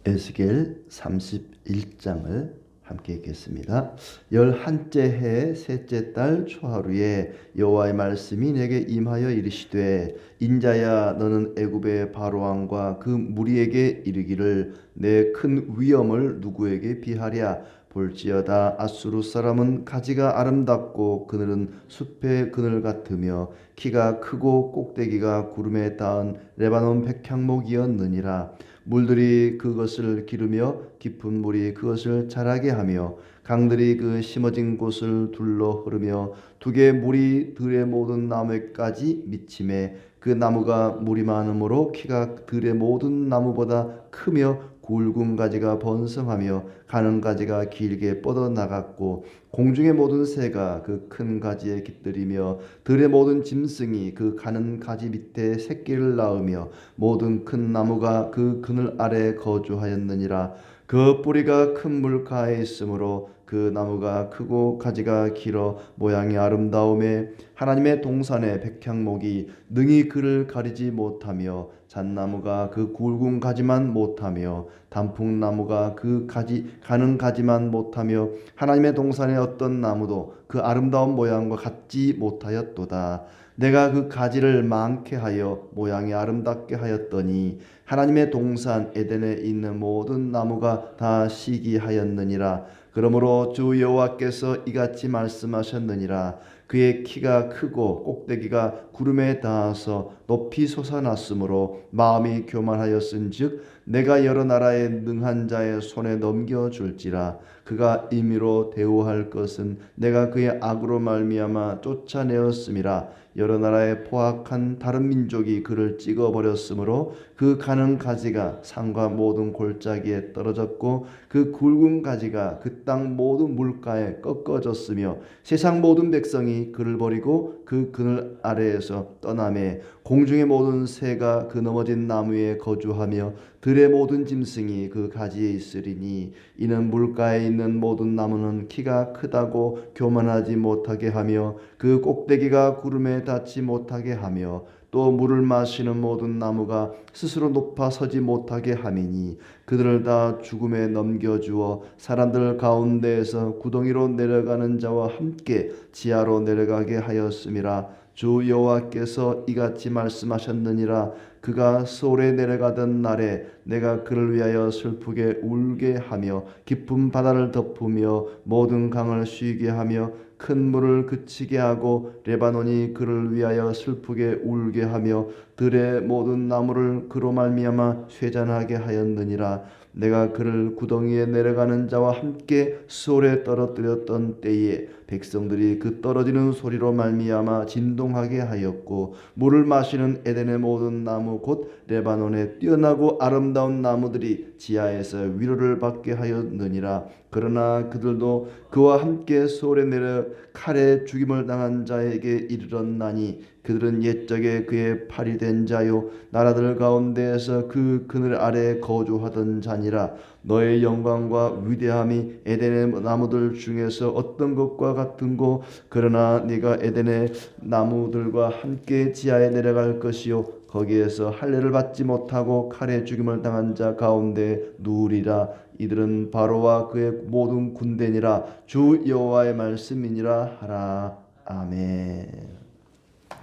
에스겔 31장을 함께 읽겠습니다. 11째 해 셋째 달 초하루에 여호와의 말씀이 내게 임하여 이르시되 인자야 너는 애굽의 바로왕과 그 무리에게 이르기를 내 큰 위엄을 누구에게 비하랴. 볼지어다 아수르 사람은 가지가 아름답고 그늘은 숲의 그늘 같으며 키가 크고 꼭대기가 구름에 닿은 레바논 백향목이었느니라. 물들이 그것을 기르며 깊은 물이 그것을 자라게 하며 강들이 그 심어진 곳을 둘러 흐르며 두 개의 물이 들의 모든 나무에까지 미치매 그 나무가 물이 많으므로 키가 들의 모든 나무보다 크며 굵은 가지가 번성하며 가는 가지가 길게 뻗어나갔고 공중의 모든 새가 그 큰 가지에 깃들이며 들의 모든 짐승이 그 가는 가지 밑에 새끼를 낳으며 모든 큰 나무가 그 그늘 아래에 거주하였느니라. 그 뿌리가 큰 물가에 있으므로 그 나무가 크고 가지가 길어 모양이 아름다움에 하나님의 동산의 백향목이 능히 그를 가리지 못하며 잣나무가 그 굵은 가지만 못하며 단풍나무가 그 가지 가는 가지만 못하며 하나님의 동산의 어떤 나무도 그 아름다운 모양과 같지 못하였도다. 내가 그 가지를 많게 하여 모양이 아름답게 하였더니 하나님의 동산 에덴에 있는 모든 나무가 다 시기하였느니라. 그러므로 주 여호와께서 이같이 말씀하셨느니라. 그의 키가 크고 꼭대기가 구름에 닿아서 높이 솟아났으므로 마음이 교만하였은즉 내가 여러 나라의 능한 자의 손에 넘겨줄지라. 그가 임의로 대우할 것은 내가 그의 악으로 말미암아 쫓아내었음이라. 여러 나라의 포악한 다른 민족이 그를 찍어버렸으므로 그 가는 가지가 산과 모든 골짜기에 떨어졌고 그 굵은 가지가 그 땅 모든 물가에 꺾어졌으며 세상 모든 백성이 그를 버리고 그 그늘 아래에서 떠나매 공중의 모든 새가 그 넘어진 나무에 거주하며 들의 모든 짐승이 그 가지에 있으리니 이는 물가에 있는 모든 나무는 키가 크다고 교만하지 못하게 하며 그 꼭대기가 구름에 닿지 못하게 하며 또 물을 마시는 모든 나무가 스스로 높아 서지 못하게 함이니 그들을 다 죽음에 넘겨주어 사람들 가운데에서 구덩이로 내려가는 자와 함께 지하로 내려가게 하였음이라. 주 여호와께서 이같이 말씀하셨느니라. 그가 소홀에 내려가던 날에 내가 그를 위하여 슬프게 울게 하며 깊은 바다를 덮으며 모든 강을 쉬게 하며 큰 물을 그치게 하고 레바논이 그를 위하여 슬프게 울게 하며 들의 모든 나무를 그로 말미암아 쇠잔하게 하였느니라. 내가 그를 구덩이에 내려가는 자와 함께 수월에 떨어뜨렸던 때에 백성들이 그 떨어지는 소리로 말미암아 진동하게 하였고 물을 마시는 에덴의 모든 나무 곧 레바논의 뛰어나고 아름다운 나무들이 지하에서 위로를 받게 하였느니라. 그러나 그들도 그와 함께 소홀에 내려 칼에 죽임을 당한 자에게 이르렀나니 그들은 옛적에 그의 팔이 된 자요 나라들 가운데에서 그 그늘 아래에 거주하던 자니라. 너의 영광과 위대함이 에덴의 나무들 중에서 어떤 것과 같은고 그러나 네가 에덴의 나무들과 함께 지하에 내려갈 것이요 거기에서 할례를 받지 못하고 칼에 죽임을 당한 자 가운데 누우리라. 이들은 바로와 그의 모든 군대니라. 주 여호와의 말씀이니라 하라. 아멘.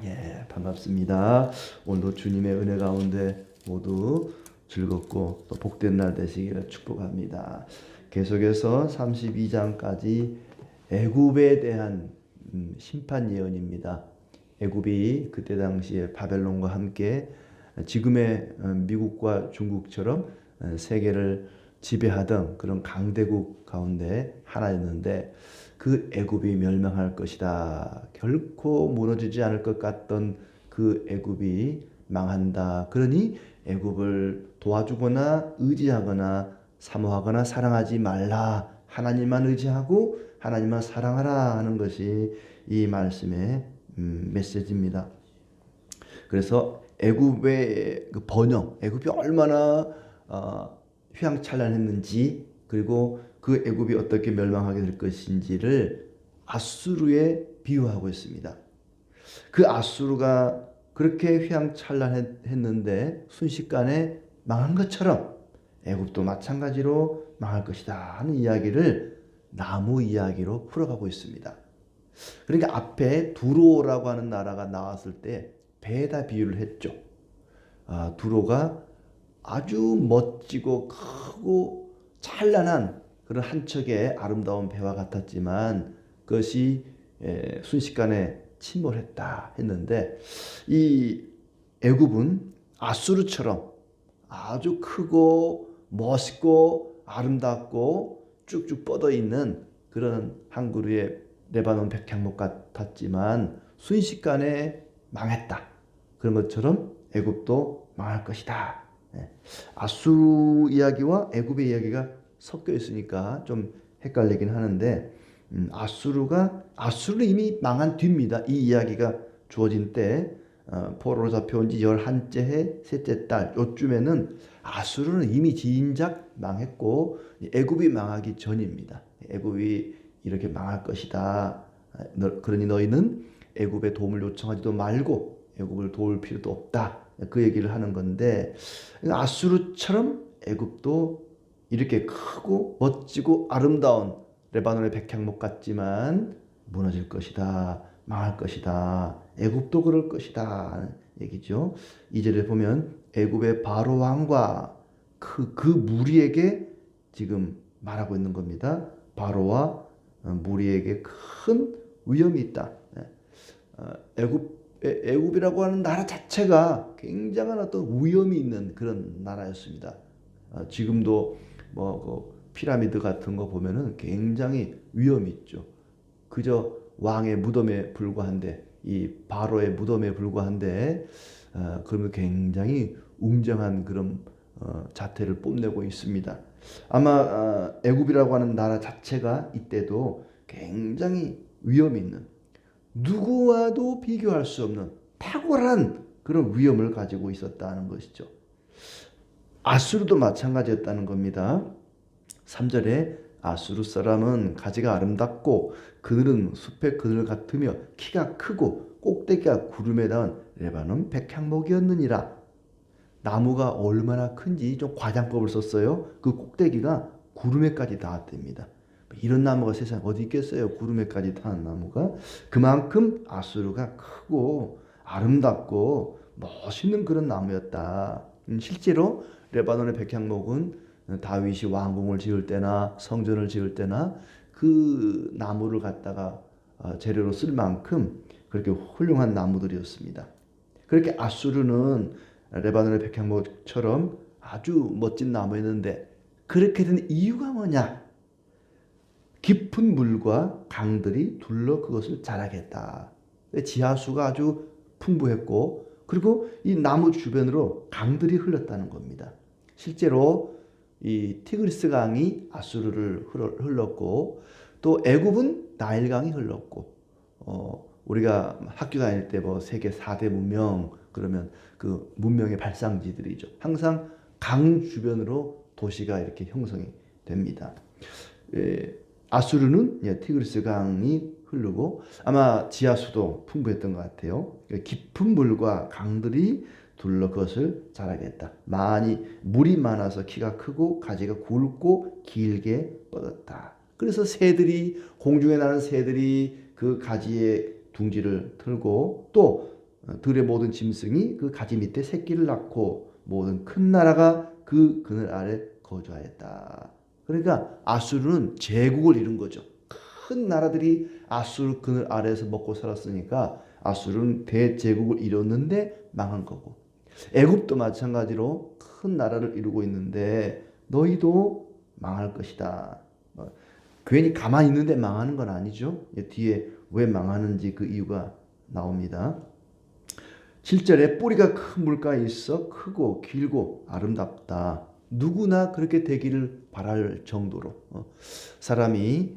예, 반갑습니다. 오늘도 주님의 은혜 가운데 모두 즐겁고 또 복된 날 되시기를 축복합니다. 계속해서 32장까지 애굽에 대한 심판 예언입니다. 애굽이 그때 당시에 바벨론과 함께 지금의 미국과 중국처럼 세계를 지배하던 그런 강대국 가운데 하나였는데 그 애굽이 멸망할 것이다. 결코 무너지지 않을 것 같던 그 애굽이 망한다. 그러니 애굽을 도와주거나 의지하거나 사모하거나 사랑하지 말라. 하나님만 의지하고 하나님만 사랑하라 하는 것이 이 말씀의 메시지입니다. 그래서 애굽의 그 번영, 애굽이 얼마나 휘황찬란했는지 그리고 그 애굽이 어떻게 멸망하게 될 것인지를 아수르에 비유하고 있습니다. 그 아수르가 그렇게 휘황찬란했는데 순식간에 망한 것처럼 애굽도 마찬가지로 망할 것이다 하는 이야기를 나무 이야기로 풀어가고 있습니다. 그러니까 앞에 두로라고 하는 나라가 나왔을 때 배에다 비유를 했죠. 두로가 아주 멋지고 크고 찬란한 그런 한 척의 아름다운 배와 같았지만 그것이 순식간에 침몰했다 했는데, 이 애굽은 아수르처럼 아주 크고 멋있고 아름답고 쭉쭉 뻗어 있는 그런 한 그루의 레바논 백향목 같았지만 순식간에 망했다. 그런 것처럼 애굽도 망할 것이다. 아수르 이야기와 애굽의 이야기가 섞여 있으니까 좀 헷갈리긴 하는데, 아수르는 이미 망한 뒤입니다. 이 이야기가 주어진 때 포로로 잡혀온 지 11째 해 셋째 달 요쯤에는 아수르는 이미 진작 망했고 애굽이 망하기 전입니다. 애굽이 이렇게 망할 것이다. 그러니 너희는 애굽의 도움을 요청하지도 말고 애굽을 도울 필요도 없다. 그 얘기를 하는 건데, 아수르처럼 애굽도 이렇게 크고 멋지고 아름다운 레바논의 백향목 같지만 무너질 것이다. 망할 것이다. 애굽도 그럴 것이다. 얘기죠. 2절에 보면 애굽의 바로 왕과 그 무리에게 지금 말하고 있는 겁니다. 바로와 무리에게 큰 위험이 있다. 애굽이라고 하는 나라 자체가 굉장한 어떤 위험이 있는 그런 나라였습니다. 지금도 그 피라미드 같은 거 보면은 굉장히 위험이 있죠. 그저 왕의 무덤에 불과한데, 이 바로의 무덤에 불과한데, 그러면 굉장히 웅장한 그런 자태를 뽐내고 있습니다. 아마 애굽이라고 하는 나라 자체가 이때도 굉장히 위험이 있는, 누구와도 비교할 수 없는 탁월한 그런 위험을 가지고 있었다는 것이죠. 아수르도 마찬가지였다는 겁니다. 3절에 아수르 사람은 가지가 아름답고 그늘은 숲의 그늘 같으며 키가 크고 꼭대기가 구름에 닿은 레바논 백향목이었느니라. 나무가 얼마나 큰지 좀 과장법을 썼어요. 그 꼭대기가 구름에까지 닿았답니다. 이런 나무가 세상에 어디 있겠어요? 구름에까지 닿은 나무가. 그만큼 아수르가 크고 아름답고 멋있는 그런 나무였다. 실제로 레바논의 백향목은 다윗이 왕궁을 지을 때나 성전을 지을 때나 그 나무를 갖다가 재료로 쓸 만큼 그렇게 훌륭한 나무들이었습니다. 그렇게 아수르는 레바논의 백향목처럼 아주 멋진 나무였는데, 그렇게 된 이유가 뭐냐? 깊은 물과 강들이 둘러 그것을 자라게 했다. 지하수가 아주 풍부했고, 그리고 이 나무 주변으로 강들이 흘렀다는 겁니다. 실제로 이 티그리스 강이 아수르를 흘렀고, 또 애굽은 나일강이 흘렀고, 우리가 학교 다닐 때 뭐 세계 4대 문명 그러면 그 문명의 발상지들이죠. 항상 강 주변으로 도시가 이렇게 형성이 됩니다. 아수르는 티그리스 강이 흐르고 아마 지하수도 풍부했던 것 같아요. 깊은 물과 강들이 둘러 그것을 자라게 했다. 물이 많아서 키가 크고 가지가 굵고 길게 뻗었다. 그래서 새들이, 공중에 나는 새들이 그 가지에 둥지를 틀고, 또 들의 모든 짐승이 그 가지 밑에 새끼를 낳고 모든 큰 나라가 그 그늘 아래 거주하였다. 그러니까 아수르는 제국을 이룬 거죠. 큰 나라들이 아수르 그늘 아래에서 먹고 살았으니까 아수르는 대제국을 이뤘는데 망한 거고, 애굽도 마찬가지로 큰 나라를 이루고 있는데 너희도 망할 것이다. 괜히 가만히 있는데 망하는 건 아니죠. 뒤에 왜 망하는지 그 이유가 나옵니다. 7절에 뿌리가 큰 물가에 있어 크고 길고 아름답다. 누구나 그렇게 되기를 바랄 정도로 사람이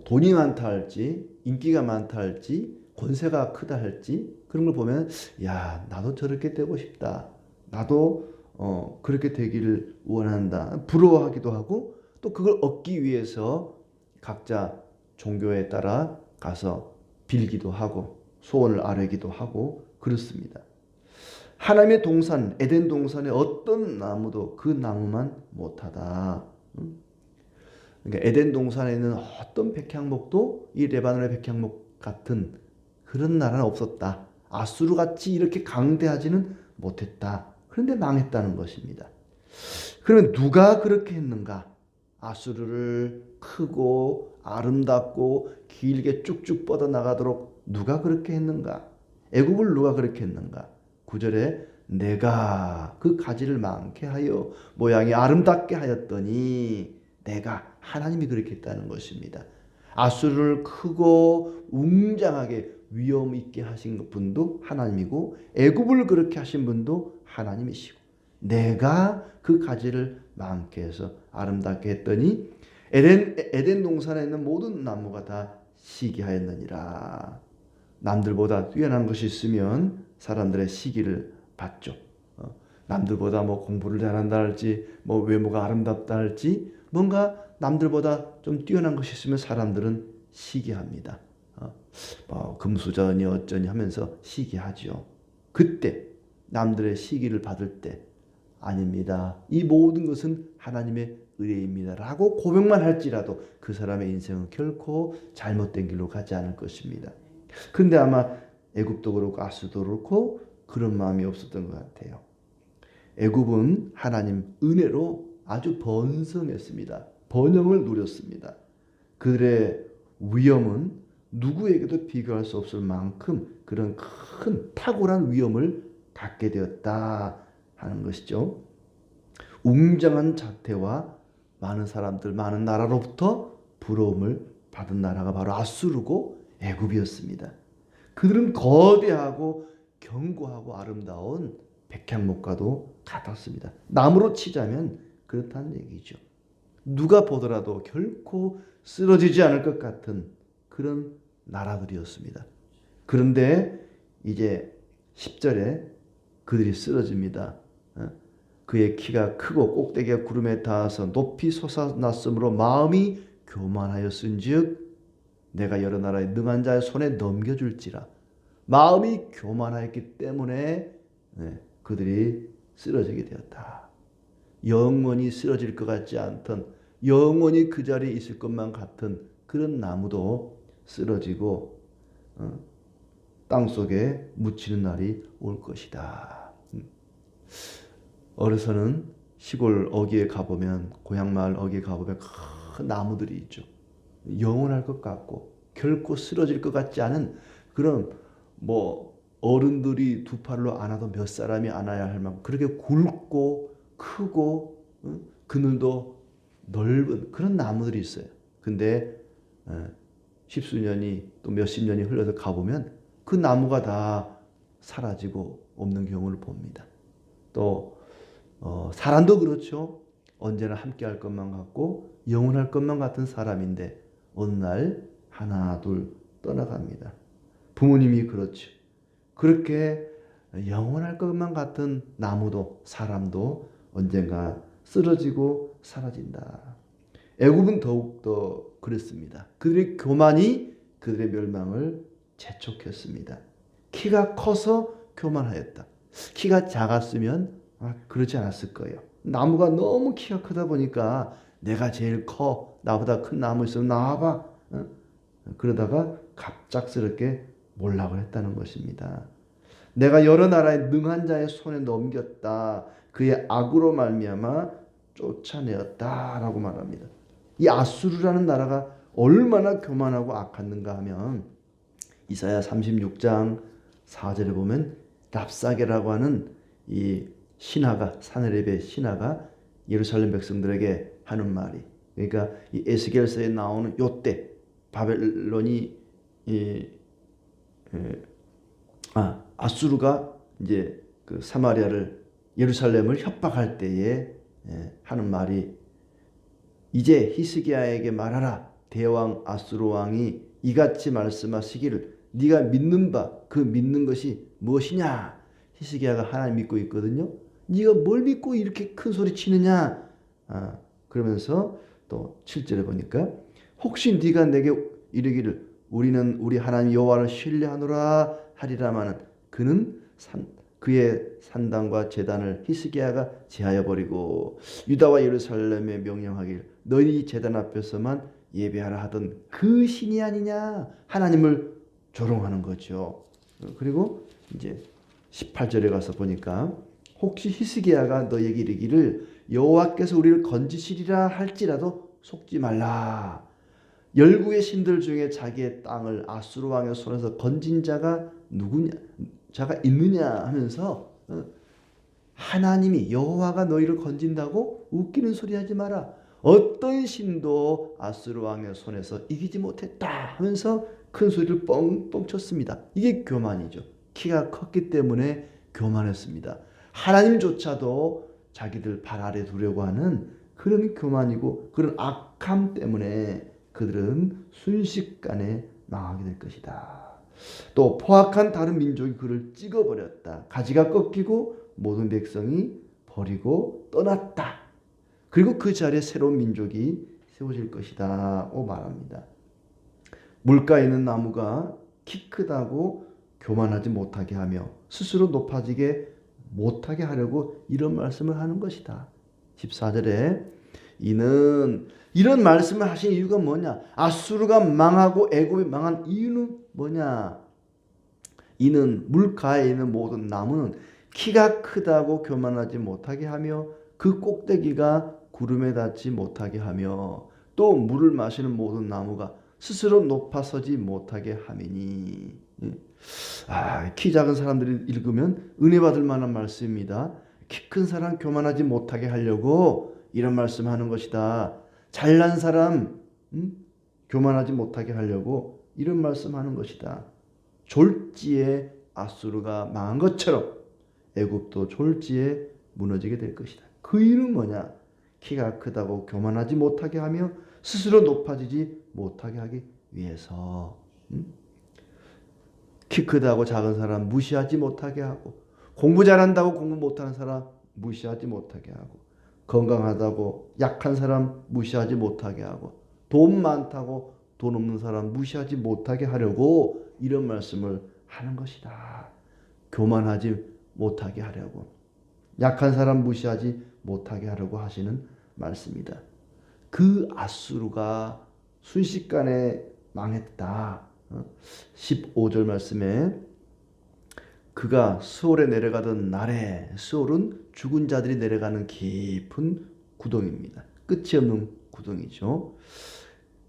돈이 많다 할지 인기가 많다 할지 권세가 크다 할지 그런 걸 보면, 야, 나도 저렇게 되고 싶다. 나도 그렇게 되기를 원한다. 부러워하기도 하고, 또 그걸 얻기 위해서 각자 종교에 따라 가서 빌기도 하고 소원을 아뢰기도 하고 그렇습니다. 하나님의 동산 에덴 동산의 어떤 나무도 그 나무만 못하다. 그러니까 에덴 동산에 있는 어떤 백향목도 이 레바논의 백향목 같은 그런 나라는 없었다. 아수르 같이 이렇게 강대하지는 못했다. 그런데 망했다는 것입니다. 그러면 누가 그렇게 했는가? 아수르를 크고 아름답고 길게 쭉쭉 뻗어 나가도록 누가 그렇게 했는가? 애굽을 누가 그렇게 했는가? 9절에 내가 그 가지를 많게 하여 모양이 아름답게 하였더니 내가 하나님이 그렇게 했다는 것입니다. 아수르를 크고 웅장하게 위험 있게 하신 분도 하나님이고 애굽을 그렇게 하신 분도 하나님이시고 내가 그 가지를 많게 해서 아름답게 했더니 에덴 동산에 있는 모든 나무가 다 시기하였느니라. 남들보다 뛰어난 것이 있으면 사람들의 시기를 받죠. 남들보다 뭐 공부를 잘한다 할지 뭐 외모가 아름답다 할지 뭔가 남들보다 좀 뛰어난 것이 있으면 사람들은 시기합니다. 금수저니 어쩌니 하면서 시기하죠. 그때 남들의 시기를 받을 때 아닙니다. 이 모든 것은 하나님의 의뢰입니다. 라고 고백만 할지라도 그 사람의 인생은 결코 잘못된 길로 가지 않을 것입니다. 그런데 아마 애굽도 그렇고 아수도 그렇고 그런 마음이 없었던 것 같아요. 애굽은 하나님 은혜로 아주 번성했습니다. 번영을 누렸습니다. 그들의 위엄은 누구에게도 비교할 수 없을 만큼 그런 큰 탁월한 위엄을 갖게 되었다 하는 것이죠. 웅장한 자태와 많은 사람들, 많은 나라로부터 부러움을 받은 나라가 바로 아수르고 애굽이었습니다. 그들은 거대하고 견고하고 아름다운 백향목과도 같았습니다. 나무로 치자면 그렇다는 얘기죠. 누가 보더라도 결코 쓰러지지 않을 것 같은 그런 나라들이었습니다. 그런데 이제 10절에 그들이 쓰러집니다. 그의 키가 크고 꼭대기가 구름에 닿아서 높이 솟아났으므로 마음이 교만하였은즉 내가 여러 나라의 능한 자의 손에 넘겨줄지라. 마음이 교만하였기 때문에 그들이 쓰러지게 되었다. 영원히 쓰러질 것 같지 않던 영원히 그 자리에 있을 것만 같은 그런 나무도 쓰러지고 땅속에 묻히는 날이 올 것이다. 어려서는 시골 어귀에 가보면 고향 마을 어귀에 가보면 큰 나무들이 있죠. 영원할 것 같고 결코 쓰러질 것 같지 않은 그런 뭐 어른들이 두 팔로 안아도 몇 사람이 안아야 할 만큼 그렇게 굵고 크고 그늘도 넓은 그런 나무들이 있어요. 근데 십수년이 또 몇십 년이 흘러서 가보면 그 나무가 다 사라지고 없는 경우를 봅니다. 또 사람도 그렇죠. 언제나 함께 할 것만 같고 영원할 것만 같은 사람인데 어느 날 하나 둘 떠나갑니다. 부모님이 그렇죠. 그렇게 영원할 것만 같은 나무도 사람도 언젠가 쓰러지고 사라진다. 애굽은 더욱더 그랬습니다. 그들의 교만이 그들의 멸망을 재촉했습니다. 키가 커서 교만하였다. 키가 작았으면 그러지 않았을 거예요. 나무가 너무 키가 크다 보니까 내가 제일 커. 나보다 큰 나무 있으면 나와봐. 그러다가 갑작스럽게 몰락을 했다는 것입니다. 내가 여러 나라의 능한 자의 손에 넘겼다. 그의 악으로 말미암아 쫓아내었다라고 말합니다. 이 아수르라는 나라가 얼마나 교만하고 악했는가 하면 이사야 36장 4절에 보면 랍사게라고 하는 이 신하가 사네립의 신하가 예루살렘 백성들에게 하는 말이 그러니까 이 에스겔서에 나오는 요때 바벨론이 아수르가 이제 그 사마리아를 예루살렘을 협박할 때에 하는 말이 이제 히스기야에게 말하라. 대왕 아수르 왕이 이같이 말씀하시기를 네가 믿는 바 그 믿는 것이 무엇이냐? 히스기야가 하나님 믿고 있거든요. 네가 뭘 믿고 이렇게 큰 소리 치느냐? 그러면서 또 7절에 보니까 혹시 네가 내게 이르기를 우리는 우리 하나님 여호와를 신뢰하노라 하리라마는 그는 그의 산당과 제단을 히스기야가 제하여 버리고 유다와 예루살렘에 명령하길 너희 제단 앞에서만 예배하라 하던 그 신이 아니냐. 하나님을 조롱하는 거죠. 그리고 이제 18절에 가서 보니까 혹시 히스기야가 너에게 이르기를 여호와께서 우리를 건지시리라 할지라도 속지 말라. 열국의 신들 중에 자기의 땅을 아수르 왕의 손에서 건진 자가 누구냐, 자가 있느냐 하면서 하나님이 여호와가 너희를 건진다고 웃기는 소리 하지 마라. 어떤 신도 아수르 왕의 손에서 이기지 못했다 하면서 큰 소리를 뻥뻥 쳤습니다. 이게 교만이죠. 키가 컸기 때문에 교만했습니다. 하나님조차도 자기들 발 아래 두려고 하는 그런 교만이고 그런 악함 때문에 그들은 순식간에 망하게 될 것이다. 또 포악한 다른 민족이 그를 찍어버렸다. 가지가 꺾이고 모든 백성이 버리고 떠났다. 그리고 그 자리에 새로운 민족이 세워질 것이다 고 말합니다. 물가에 있는 나무가 키 크다고 교만하지 못하게 하며 스스로 높아지게 못하게 하려고 이런 말씀을 하는 것이다. 14절에 이는 이런 말씀을 하신 이유가 뭐냐? 아수르가 망하고 애굽이 망한 이유는 뭐냐? 이는 물가에 있는 모든 나무는 키가 크다고 교만하지 못하게 하며 그 꼭대기가 구름에 닿지 못하게 하며 또 물을 마시는 모든 나무가 스스로 높아서지 못하게 함이니. 키 작은 사람들이 읽으면 은혜 받을 만한 말씀입니다. 키 큰 사람 교만하지 못하게 하려고 이런 말씀하는 것이다. 잘난 사람 교만하지 못하게 하려고 이런 말씀하는 것이다. 졸지에 아수르가 망한 것처럼 애굽도 졸지에 무너지게 될 것이다. 그 이유는 뭐냐? 키가 크다고 교만하지 못하게 하며 스스로 높아지지 못하게 하기 위해서. 키 크다고 작은 사람 무시하지 못하게 하고, 공부 잘한다고 공부 못하는 사람 무시하지 못하게 하고, 건강하다고 약한 사람 무시하지 못하게 하고, 돈 많다고 돈 없는 사람 무시하지 못하게 하려고 이런 말씀을 하는 것이다. 교만하지 못하게 하려고, 약한 사람 무시하지 못하게 하려고 하시는 말씀이다. 그 아수르가 순식간에 망했다. 15절 말씀에 그가 수올에 내려가던 날에, 수올은 죽은 자들이 내려가는 깊은 구덩입니다. 끝이 없는 구덩이죠.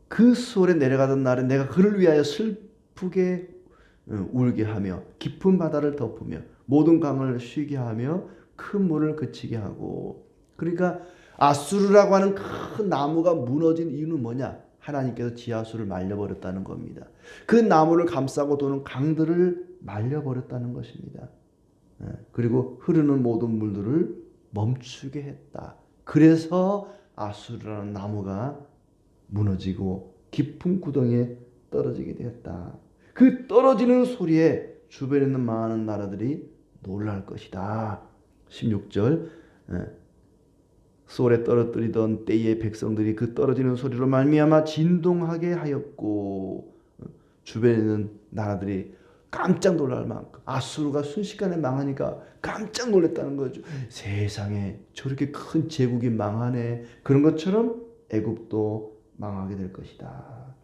그 수올에 내려가던 날에 내가 그를 위하여 슬프게 울게 하며 깊은 바다를 덮으며 모든 강을 쉬게 하며 큰 물을 그치게 하고. 그러니까 아수르라고 하는 큰 나무가 무너진 이유는 뭐냐? 하나님께서 지하수를 말려버렸다는 겁니다. 그 나무를 감싸고 도는 강들을 말려버렸다는 것입니다. 그리고 흐르는 모든 물들을 멈추게 했다. 그래서 아수르라는 나무가 무너지고 깊은 구덩이에 떨어지게 되었다. 그 떨어지는 소리에 주변에 있는 많은 나라들이 놀랄 것이다. 16절 소울에 떨어뜨리던 때의 백성들이 그 떨어지는 소리로 말미암아 진동하게 하였고, 주변에 있는 나라들이 깜짝 놀랄 만큼 아수르가 순식간에 망하니까 깜짝 놀랐다는 거죠. 세상에 저렇게 큰 제국이 망하네. 그런 것처럼 애굽도 망하게 될 것이다.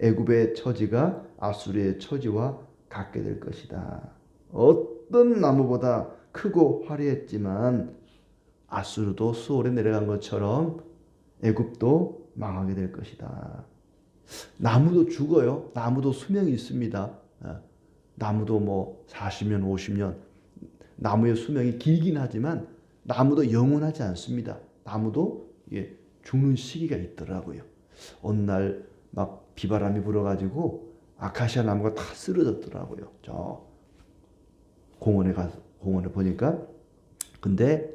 애굽의 처지가 아수르의 처지와 같게 될 것이다. 어떤 나무보다 크고 화려했지만 아수르도 수올에 내려간 것처럼 애굽도 망하게 될 것이다. 나무도 죽어요. 나무도 수명이 있습니다. 나무도 뭐 40년, 50년 나무의 수명이 길긴 하지만 나무도 영원하지 않습니다. 나무도 죽는 시기가 있더라고요. 어느 날 막 비바람이 불어가지고 아카시아 나무가 다 쓰러졌더라고요. 저 공원에 보니까. 근데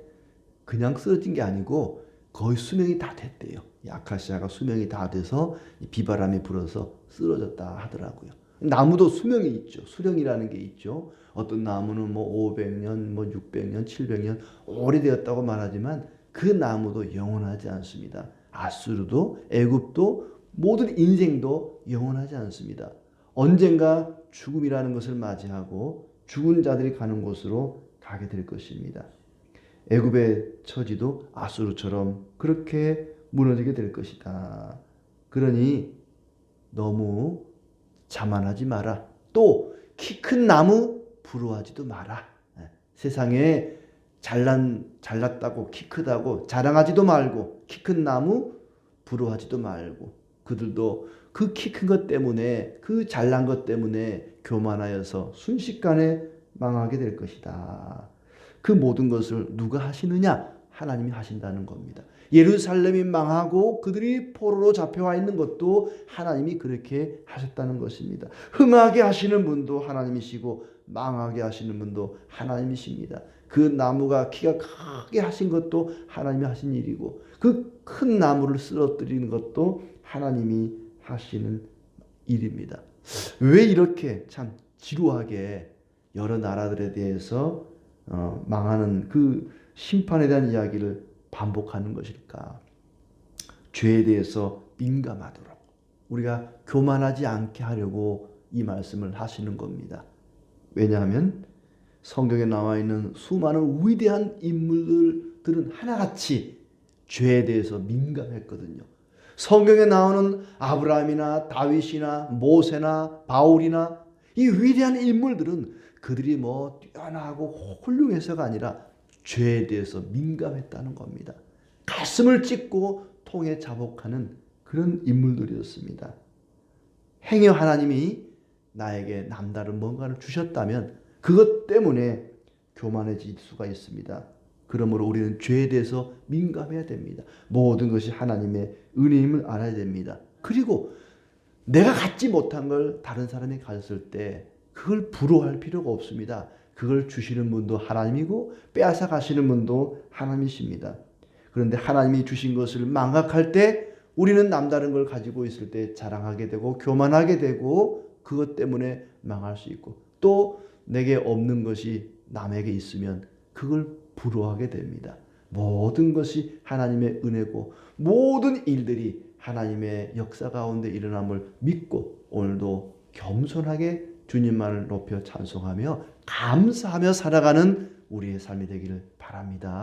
그냥 쓰러진 게 아니고 거의 수명이 다 됐대요. 이 아카시아가 수명이 다 돼서 비바람이 불어서 쓰러졌다 하더라고요. 나무도 수명이 있죠. 수령이라는 게 있죠. 어떤 나무는 뭐 500년, 뭐 600년, 700년 오래되었다고 말하지만 그 나무도 영원하지 않습니다. 아수르도 애굽도 모든 인생도 영원하지 않습니다. 언젠가 죽음이라는 것을 맞이하고 죽은 자들이 가는 곳으로 가게 될 것입니다. 애굽의 처지도 아수르처럼 그렇게 무너지게 될 것이다. 그러니 너무 자만하지 마라. 또 키 큰 나무 부러워하지도 마라. 세상에 잘났다고 키 크다고 자랑하지도 말고 키 큰 나무 부러워하지도 말고 그들도 그 키 큰 것 때문에 그 잘난 것 때문에 교만하여서 순식간에 망하게 될 것이다. 그 모든 것을 누가 하시느냐? 하나님이 하신다는 겁니다. 예루살렘이 망하고 그들이 포로로 잡혀와 있는 것도 하나님이 그렇게 하셨다는 것입니다. 흥하게 하시는 분도 하나님이시고 망하게 하시는 분도 하나님이십니다. 그 나무가 키가 크게 하신 것도 하나님이 하신 일이고 그 큰 나무를 쓰러뜨리는 것도 하나님이 하시는 일입니다. 왜 이렇게 참 지루하게 여러 나라들에 대해서 망하는 그 심판에 대한 이야기를 반복하는 것일까? 죄에 대해서 민감하도록 우리가 교만하지 않게 하려고 이 말씀을 하시는 겁니다. 왜냐하면 성경에 나와 있는 수많은 위대한 인물들은 하나같이 죄에 대해서 민감했거든요. 성경에 나오는 아브라함이나 다윗이나 모세나 바울이나 이 위대한 인물들은 그들이 뭐 뛰어나고 훌륭해서가 아니라 죄에 대해서 민감했다는 겁니다. 가슴을 찢고 통에 자복하는 그런 인물들이었습니다. 행여 하나님이 나에게 남다른 뭔가를 주셨다면 그것 때문에 교만해질 수가 있습니다. 그러므로 우리는 죄에 대해서 민감해야 됩니다. 모든 것이 하나님의 은혜임을 알아야 됩니다. 그리고 내가 갖지 못한 걸 다른 사람이 가졌을 때 그걸 부러워할 필요가 없습니다. 그걸 주시는 분도 하나님이고 빼앗아 가시는 분도 하나님이십니다. 그런데 하나님이 주신 것을 망각할 때 우리는 남다른 걸 가지고 있을 때 자랑하게 되고 교만하게 되고 그것 때문에 망할 수 있고 또 내게 없는 것이 남에게 있으면 그걸 부러워하게 됩니다. 모든 것이 하나님의 은혜고 모든 일들이 하나님의 역사 가운데 일어남을 믿고 오늘도 겸손하게 주님만을 높여 찬송하며 감사하며 살아가는 우리의 삶이 되기를 바랍니다.